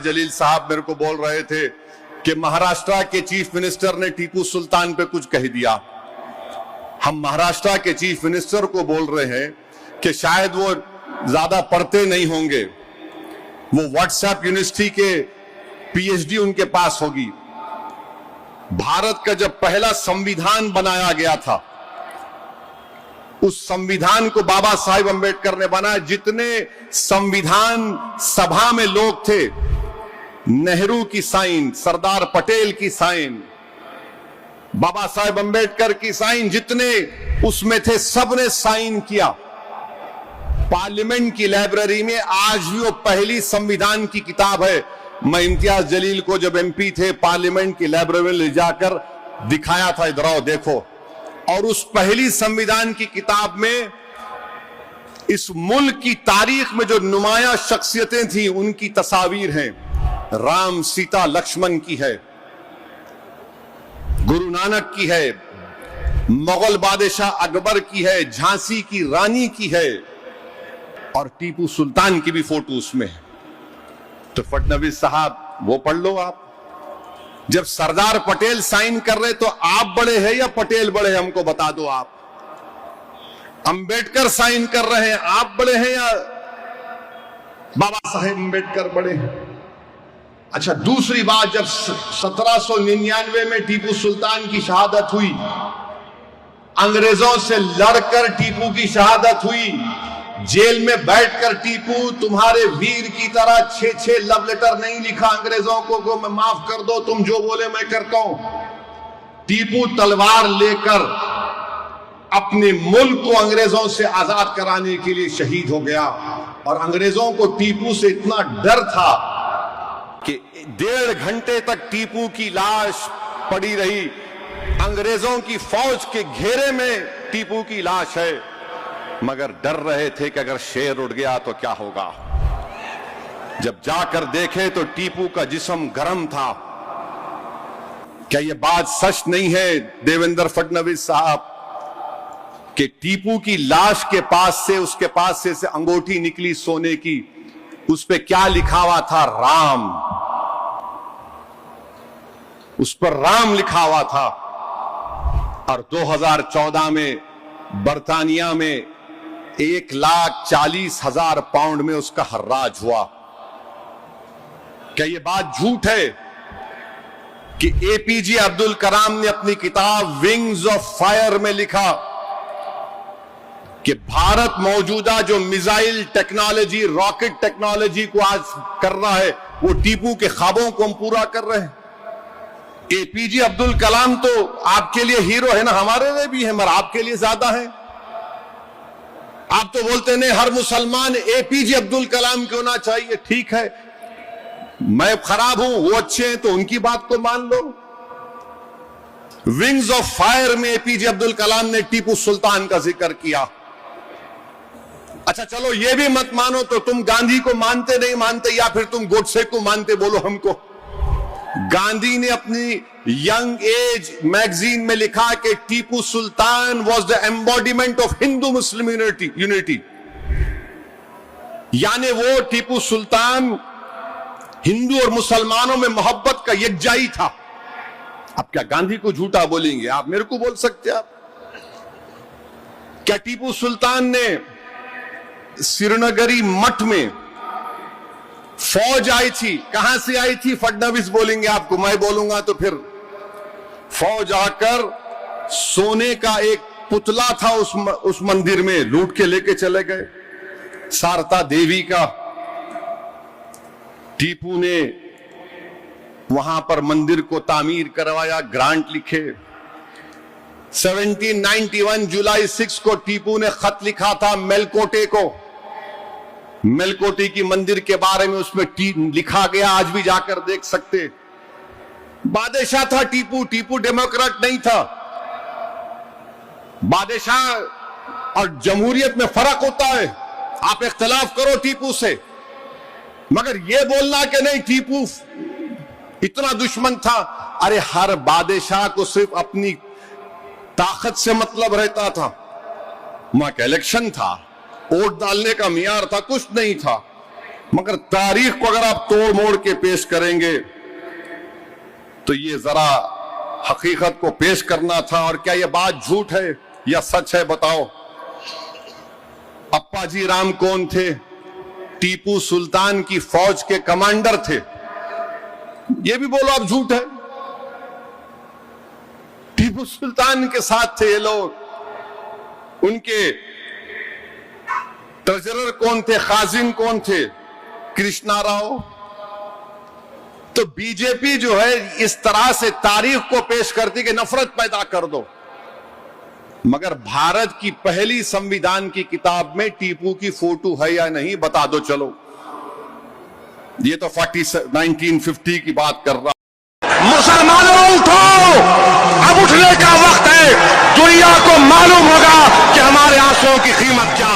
जलील साहब मेरे को बोल रहे थे कि महाराष्ट्र के चीफ मिनिस्टर ने टीपू सुल्तान पे कुछ कह दिया। हम महाराष्ट्र के चीफ मिनिस्टर को बोल रहे हैं कि शायद वो ज्यादा पढ़ते नहीं होंगे, वो व्हाट्सएप यूनिवर्सिटी के पीएचडी उनके पास होगी। भारत का जब पहला संविधान बनाया गया था, उस संविधान को बाबा साहिब अंबेडकर ने बनाया। जितने संविधान सभा में लोग थे, नेहरू की साइन, सरदार पटेल की साइन, बाबा साहेब अंबेडकर की साइन, जितने उसमें थे सबने साइन किया। पार्लियामेंट की लाइब्रेरी में आज भी वो पहली संविधान की किताब है। मैं इम्तियाज जलील को जब एमपी थे पार्लियामेंट की लाइब्रेरी में ले जाकर दिखाया था, इधर आओ देखो। और उस पहली संविधान की किताब में इस मुल्क की तारीख में जो नुमाया शख्सियतें थी उनकी तस्वीर हैं। राम, सीता, लक्ष्मण की है, गुरु नानक की है, मुगल बादशाह अकबर की है, झांसी की रानी की है और टीपू सुल्तान की भी फोटो उसमें है। तो फडणवीस साहब वो पढ़ लो आप। जब सरदार पटेल साइन कर रहे तो आप बड़े हैं या पटेल बड़े हैं, हमको बता दो आप। अंबेडकर साइन कर रहे हैं, आप बड़े हैं या बाबा साहेब अंबेडकर बड़े हैं? अच्छा, दूसरी बात, जब 1799 में टीपू सुल्तान की शहादत हुई, अंग्रेजों से लड़कर टीपू की शहादत हुई, जेल में बैठकर टीपू तुम्हारे वीर की तरह 6 लव लेटर नहीं लिखा अंग्रेजों को मैं माफ कर दो, तुम जो बोले मैं करता हूं। टीपू तलवार लेकर अपने मुल्क को अंग्रेजों से आजाद कराने के लिए शहीद हो गया। और अंग्रेजों को टीपू से इतना डर था कि 1.5 घंटे तक टीपू की लाश पड़ी रही। अंग्रेजों की फौज के घेरे में टीपू की लाश है, मगर डर रहे थे कि अगर शेर उड़ गया तो क्या होगा। जब जाकर देखे तो टीपू का जिस्म गर्म था। क्या यह बात सच नहीं है देवेंद्र फडणवीस साहब कि टीपू की लाश के पास से, उसके पास से अंगूठी निकली सोने की, उस पे क्या लिखा हुआ था? राम। उस पर राम लिखा हुआ था। और 2014 में बर्तानिया में 1,40,000 पाउंड में उसका हर्राज हुआ। क्या यह बात झूठ है कि एपीजे अब्दुल कलाम ने अपनी किताब विंग्स ऑफ फायर में लिखा कि भारत मौजूदा जो मिसाइल टेक्नोलॉजी, रॉकेट टेक्नोलॉजी को आज कर रहा है, वो टीपू के ख्वाबों को हम पूरा कर रहे हैं। एपीजे अब्दुल कलाम तो आपके लिए हीरो है ना, हमारे लिए भी है, मगर आपके लिए ज्यादा है। आप तो बोलते नहीं हर मुसलमान एपीजे अब्दुल कलाम क्यों ना चाहिए। ठीक है, मैं खराब हूं, वो अच्छे हैं, तो उनकी बात को मान लो। विंग्स ऑफ फायर में एपीजे अब्दुल कलाम ने टीपू सुल्तान का जिक्र किया। अच्छा चलो ये भी मत मानो तो तुम गांधी को मानते नहीं मानते, या फिर तुम गोडसे को मानते, बोलो हमको। गांधी ने अपनी यंग एज मैगजीन में लिखा कि Tipu Sultan was the embodiment of Hindu Muslim unity. यानी वो टीपू सुल्तान हिंदू और मुसलमानों में मोहब्बत का यकजाई था। अब क्या गांधी को झूठा बोलेंगे? आप मेरे को बोल सकते हैं। आप क्या टीपू सुल्तान ने श्रीनगरी मठ में फौज आई थी? कहां से आई थी? फडणवीस बोलेंगे आपको, मैं बोलूंगा तो फिर। फौज आकर सोने का एक पुतला था उस मंदिर में, लूट के लेके चले गए, शारदा देवी का। टीपू ने वहां पर मंदिर को तामीर करवाया, ग्रांट लिखे। 1791 जुलाई 6 को टीपू ने खत लिखा था मेलकोटे को। मेलकोटे की मंदिर के बारे में उसमें लिखा गया, आज भी जाकर देख सकते। बादशाह था टीपू, टीपू डेमोक्रेट नहीं था। बादशाह और जमहूरियत में फर्क होता है। आप इख्तिलाफ करो टीपू से, मगर यह बोलना कि नहीं टीपू इतना दुश्मन था। अरे हर बादशाह को सिर्फ अपनी ताकत से मतलब रहता था। वहां का इलेक्शन था, वोट डालने का मियार था, कुछ नहीं था। मगर तारीख को अगर आप तोड़ मोड़ के पेश करेंगे तो ये जरा हकीकत को पेश करना था। और क्या ये बात झूठ है या सच है, बताओ। अप्पाजी राम कौन थे? टीपू सुल्तान की फौज के कमांडर थे। ये भी बोलो आप झूठ है। टीपू सुल्तान के साथ थे ये लोग। उनके ट्रेजरर कौन थे? खाजिन कौन थे? कृष्णा राव। तो बीजेपी जो है इस तरह से तारीख को पेश करती कि नफरत पैदा कर दो, मगर भारत की पहली संविधान की किताब में टीपू की फोटो है या नहीं, बता दो। चलो, ये तो 1950 की बात कर रहा। मुसलमानों उठो, अब उठने का वक्त है। दुनिया को मालूम होगा कि हमारे आंसुओं की कीमत क्या